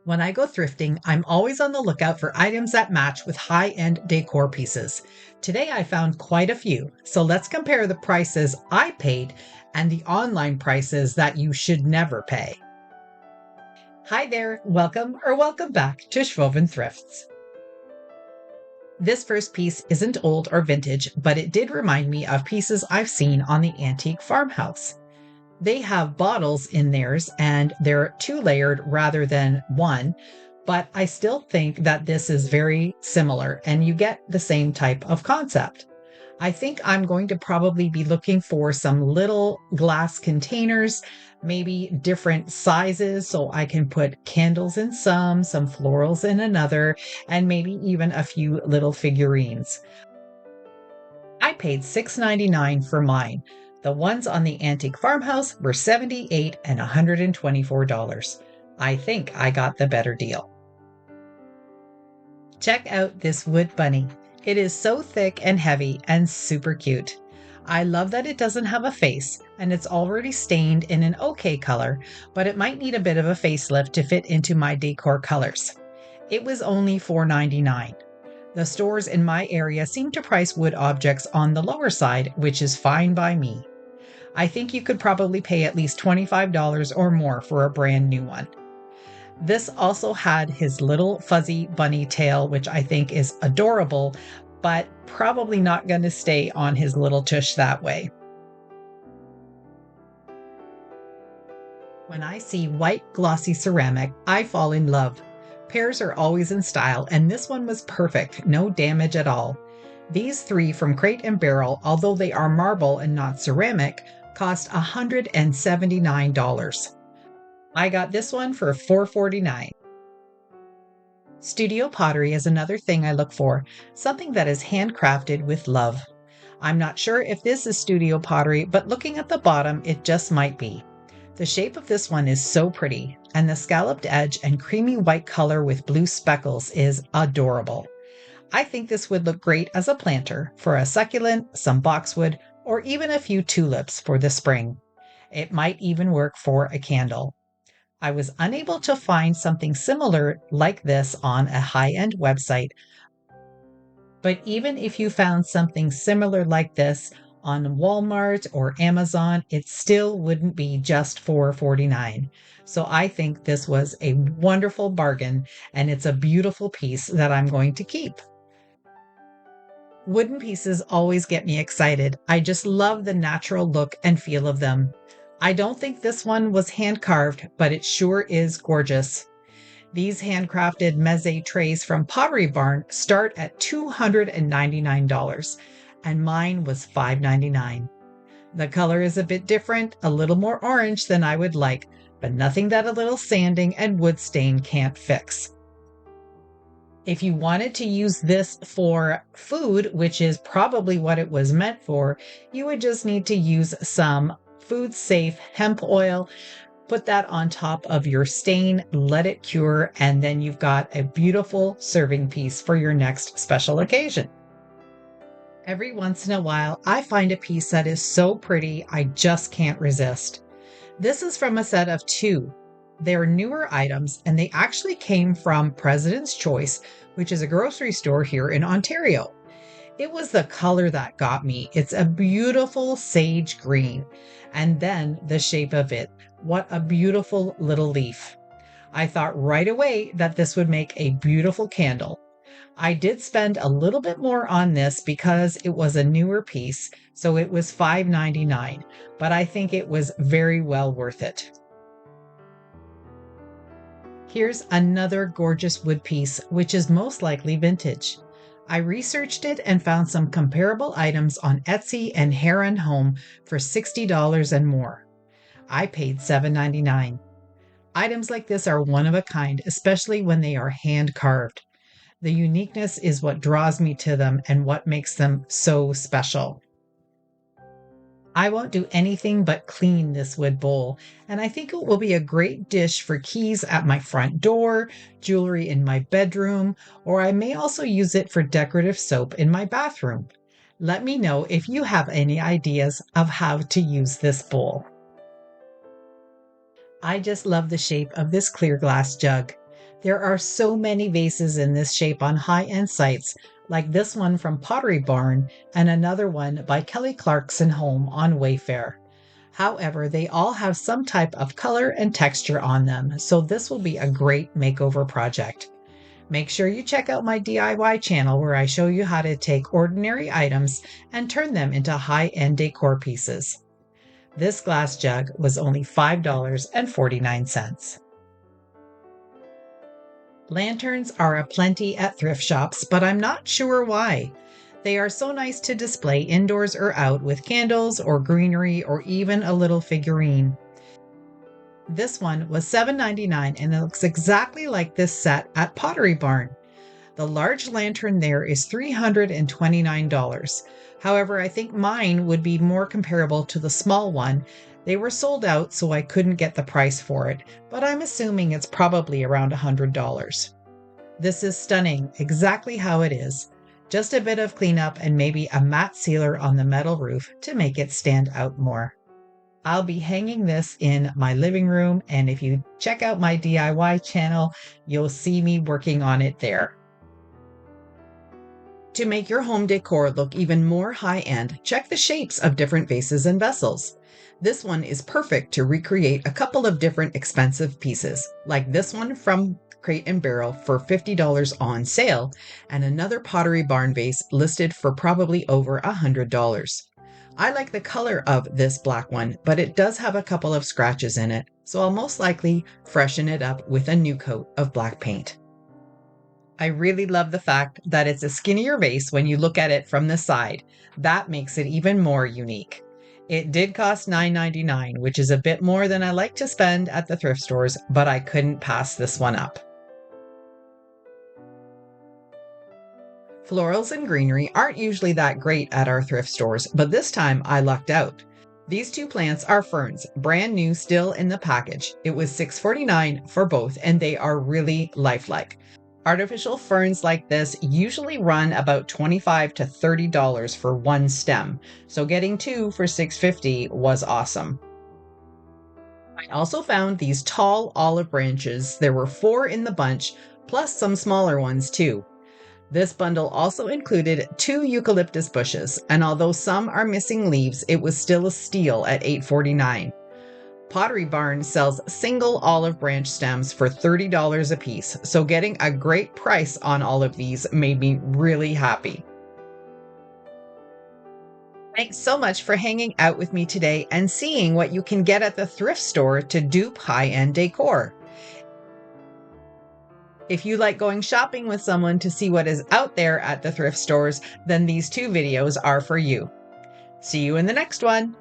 When I go thrifting, I'm always on the lookout for items that match with high-end decor pieces. Today I found quite a few, so let's compare the prices I paid and the online prices that you should never pay. Hi there, welcome back to Schwowin Thrifts. This first piece isn't old or vintage, but it did remind me of pieces I've seen on the antique farmhouse. They have bottles in theirs and they're two-layered rather than one, but I still think that this is very similar and you get the same type of concept. I think I'm going to probably be looking for some little glass containers, maybe different sizes so I can put candles in some florals in another, and maybe even a few little figurines. I paid $6.99 for mine. The ones on the antique farmhouse were $78 and $124. I think I got the better deal. Check out this wood bunny. It is so thick and heavy and super cute. I love that it doesn't have a face and it's already stained in an okay color, but it might need a bit of a facelift to fit into my decor colors. It was only $4.99. The stores in my area seem to price wood objects on the lower side, which is fine by me. I think you could probably pay at least $25 or more for a brand new one. This also had his little fuzzy bunny tail, which I think is adorable, but probably not going to stay on his little tush that way. When I see white glossy ceramic, I fall in love. Pairs are always in style, and this one was perfect, no damage at all. These three from Crate and Barrel, although they are marble and not ceramic, cost $179. I got this one for $4.49. Studio pottery is another thing I look for, something that is handcrafted with love. I'm not sure if this is studio pottery, but looking at the bottom, it just might be. The shape of this one is so pretty, and the scalloped edge and creamy white color with blue speckles is adorable. I think this would look great as a planter for a succulent, some boxwood, or even a few tulips for the spring. It might even work for a candle. I was unable to find something similar like this on a high-end website, but even if you found something similar like this on Walmart or Amazon, it still wouldn't be just $4.49. So I think this was a wonderful bargain, and it's a beautiful piece that I'm going to keep. Wooden pieces always get me excited. I just love the natural look and feel of them. I don't think this one was hand carved, but it sure is gorgeous. These handcrafted meze trays from Pottery Barn start at $299, and mine was $5.99. The color is a bit different, a little more orange than I would like, but nothing that a little sanding and wood stain can't fix. If you wanted to use this for food, which is probably what it was meant for, you would just need to use some food safe hemp oil, put that on top of your stain, let it cure, and then you've got a beautiful serving piece for your next special occasion. Every once in a while, I find a piece that is so pretty, I just can't resist. This is from a set of two. They're newer items, and they actually came from President's Choice, which is a grocery store here in Ontario. It was the color that got me. It's a beautiful sage green. And then the shape of it. What a beautiful little leaf. I thought right away that this would make a beautiful candle. I did spend a little bit more on this because it was a newer piece, so it was $5.99, but I think it was very well worth it. Here's another gorgeous wood piece, which is most likely vintage. I researched it and found some comparable items on Etsy and Hair & Home for $60 and more. I paid $7.99. Items like this are one of a kind, especially when they are hand carved. The uniqueness is what draws me to them and what makes them so special. I won't do anything but clean this wood bowl, and I think it will be a great dish for keys at my front door, jewelry in my bedroom, or I may also use it for decorative soap in my bathroom. Let me know if you have any ideas of how to use this bowl. I just love the shape of this clear glass jug. There are so many vases in this shape on high-end sites, like this one from Pottery Barn and another one by Kelly Clarkson Home on Wayfair. However, they all have some type of color and texture on them, so this will be a great makeover project. Make sure you check out my DIY channel where I show you how to take ordinary items and turn them into high-end decor pieces. This glass jug was only $5.49. Lanterns are aplenty at thrift shops, but I'm not sure why. They are so nice to display indoors or out with candles or greenery or even a little figurine. This one was $7.99 and it looks exactly like this set at Pottery Barn. The large lantern there is $329. However, I think mine would be more comparable to the small one. They were sold out, so I couldn't get the price for it, but I'm assuming it's probably around $100. This is stunning, exactly how it is. Just a bit of cleanup and maybe a matte sealer on the metal roof to make it stand out more. I'll be hanging this in my living room, and if you check out my DIY channel, you'll see me working on it there. To make your home decor look even more high-end, check the shapes of different vases and vessels. This one is perfect to recreate a couple of different expensive pieces, like this one from Crate and Barrel for $50 on sale, and another Pottery Barn vase listed for probably over $100. I like the color of this black one, but it does have a couple of scratches in it, so I'll most likely freshen it up with a new coat of black paint. I really love the fact that it's a skinnier vase when you look at it from the side. That makes it even more unique. It did cost $9.99, which is a bit more than I like to spend at the thrift stores, but I couldn't pass this one up. Florals and greenery aren't usually that great at our thrift stores, but this time I lucked out. These two plants are ferns, brand new, still in the package. It was $6.49 for both, and they are really lifelike. Artificial ferns like this usually run about $25 to $30 for one stem, so getting two for $6.50 was awesome. I also found these tall olive branches. There were 4 in the bunch, plus some smaller ones too. This bundle also included 2 eucalyptus bushes, and although some are missing leaves, it was still a steal at $8.49. Pottery Barn sells single olive branch stems for $30 a piece, so getting a great price on all of these made me really happy. Thanks so much for hanging out with me today and seeing what you can get at the thrift store to dupe high-end decor. If you like going shopping with someone to see what is out there at the thrift stores, then these 2 videos are for you. See you in the next one.